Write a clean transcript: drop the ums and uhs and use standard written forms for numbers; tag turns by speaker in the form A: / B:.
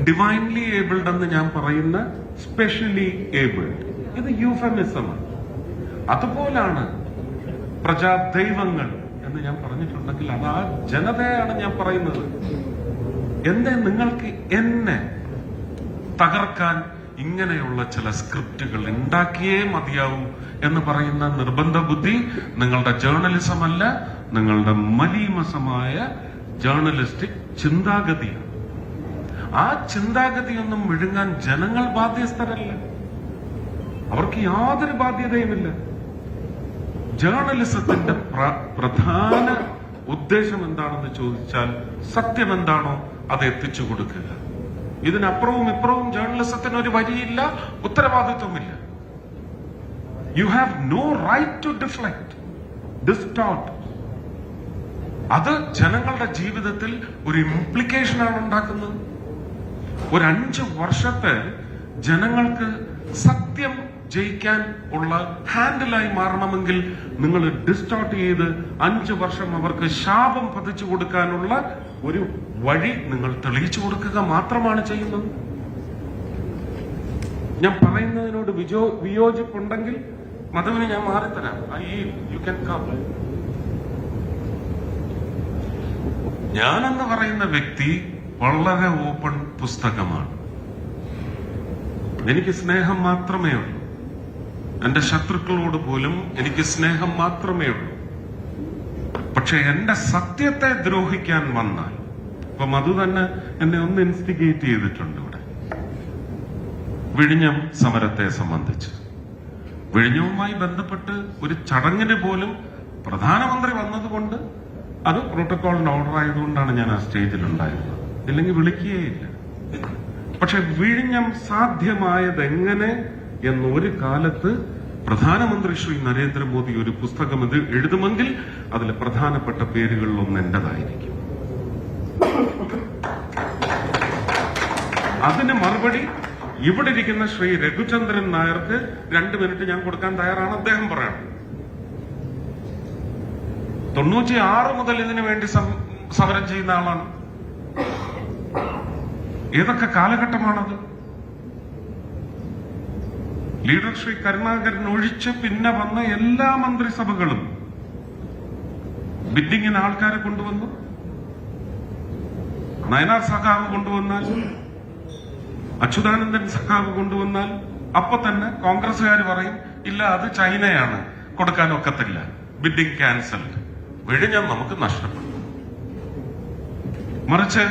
A: Divinely abled എന്ന് ഞാൻ പറയുന്ന സ്പെഷ്യലി ഏബിൾഡ്, ഇത് യൂഫമിസമാണ്. അതുപോലാണ് പ്രജാദൈവങ്ങൾ എന്ന് ഞാൻ പറഞ്ഞിട്ടുണ്ടെങ്കിൽ അത് ആ ജനതയാണ് ഞാൻ പറയുന്നത്. എന്തേ നിങ്ങൾക്ക് എന്നെ തകർക്കാൻ ഇങ്ങനെയുള്ള ചില സ്ക്രിപ്റ്റുകൾ ഉണ്ടാക്കിയേ മതിയാവൂ എന്ന് പറയുന്ന നിർബന്ധ ബുദ്ധി നിങ്ങളുടെ ജേർണലിസം അല്ല, നിങ്ങളുടെ മലീമസമായ ജേർണലിസ്റ്റിക് ചിന്താഗതിയാണ്. ആ ചിന്താഗതിയൊന്നും വിഴുങ്ങാൻ ജനങ്ങൾ ബാധ്യസ്ഥരല്ല, അവർക്ക് യാതൊരു ബാധ്യതയുമില്ല. ജേർണലിസത്തിന്റെ പ്രധാന ഉദ്ദേശം എന്താണെന്ന് ചോദിച്ചാൽ സത്യം എന്താണോ അത് എത്തിച്ചു കൊടുക്കുക. ഇതിനപ്പുറവും ഇപ്പുറവും ജേർണലിസത്തിന് ഒരു വരിയില്ല, ഉത്തരവാദിത്വമില്ല. You have no right to distort. അത് ജനങ്ങളുടെ ജീവിതത്തിൽ ഒരു ഇംപ്ലിക്കേഷനാണ് ഉണ്ടാക്കുന്നത്. ഒരു 5 വർഷത്തെ ജനങ്ങൾക്ക് സത്യം ജയിക്കാൻ ഉള്ള ഹാൻഡിലായി മാറണമെങ്കിൽ നിങ്ങൾ ഡിസ്റ്റോർട്ട് ചെയ്ത് 5 വർഷം അവർക്ക് ശാപം പതിച്ചു കൊടുക്കാനുള്ള ഒരു വഴി നിങ്ങൾ തെളിയിച്ചു കൊടുക്കുക മാത്രമാണ് ചെയ്യുന്നത്. ഞാൻ പറയുന്നതിനോട് വിയോജിപ്പുണ്ടെങ്കിൽ മധുവിന് ഞാൻ മാറിത്തരാം. You can come. ഞാനെന്ന് പറയുന്ന വ്യക്തി വളരെ ഓപ്പൺ പുസ്തകമാണ്. എനിക്ക് സ്നേഹം മാത്രമേ ഉള്ളൂ. എന്റെ ശത്രുക്കളോട് പോലും എനിക്ക് സ്നേഹം മാത്രമേ ഉള്ളൂ. പക്ഷെ എന്റെ സത്യത്തെ ദ്രോഹിക്കാൻ വന്നാൽ, ഇപ്പൊ മധു തന്നെ എന്നെ ഒന്ന് ഇൻസ്റ്റിഗേറ്റ് ചെയ്തിട്ടുണ്ട് ഇവിടെ വിഴിഞ്ഞം സമരത്തെ സംബന്ധിച്ച്. വിഴിഞ്ഞവുമായി ബന്ധപ്പെട്ട് ഒരു ചടങ്ങിന് പോലും പ്രധാനമന്ത്രി വന്നതുകൊണ്ട്, അത് പ്രോട്ടോകോളിന് ഓർഡർ ആയതുകൊണ്ടാണ് ഞാൻ ആ സ്റ്റേജിൽ ഉണ്ടായിരുന്നത്, ഇല്ലെങ്കിൽ വിളിക്കുകയില്ല. പക്ഷെ വിഴിഞ്ഞം സാധ്യമായത് എങ്ങനെ എന്നൊരു കാലത്ത് പ്രധാനമന്ത്രി ശ്രീ നരേന്ദ്രമോദി ഒരു പുസ്തകം എഴുതുമെങ്കിൽ അതിലെ പ്രധാനപ്പെട്ട പേരുകളിലൊന്ന് എന്റേതായിരിക്കും. അതിന് മറുപടി ഇവിടെ ഇരിക്കുന്ന ശ്രീ രഘുചന്ദ്രൻ നായർക്ക് 2 മിനിറ്റ് ഞാൻ കൊടുക്കാൻ തയ്യാറാണ്. അദ്ദേഹം പറയണം. 96 മുതൽ ഇതിനു വേണ്ടി സമരം ചെയ്യുന്ന ആളാണ്. ഏതൊക്കെ കാലഘട്ടമാണത്? ലീഡർ ശ്രീ കരുണാകരൻ ഒഴിച്ച് പിന്നെ വന്ന എല്ലാ മന്ത്രിസഭകളും ബിഡിങ്ങിന് ആൾക്കാരെ കൊണ്ടുവന്നു. നയനാർ സഖാവ് കൊണ്ടുവന്നാൽ, അച്യുതാനന്ദൻ സഖാവ് കൊണ്ടുവന്നാൽ അപ്പൊ തന്നെ കോൺഗ്രസുകാർ പറയും ഇല്ല അത് ചൈനയാണ്, കൊടുക്കാൻ ഒക്കത്തില്ല, ബിഡിങ് ക്യാൻസൽ, വിഴിഞ്ഞം നമുക്ക് നഷ്ടപ്പെട്ടു. മറിച്ച്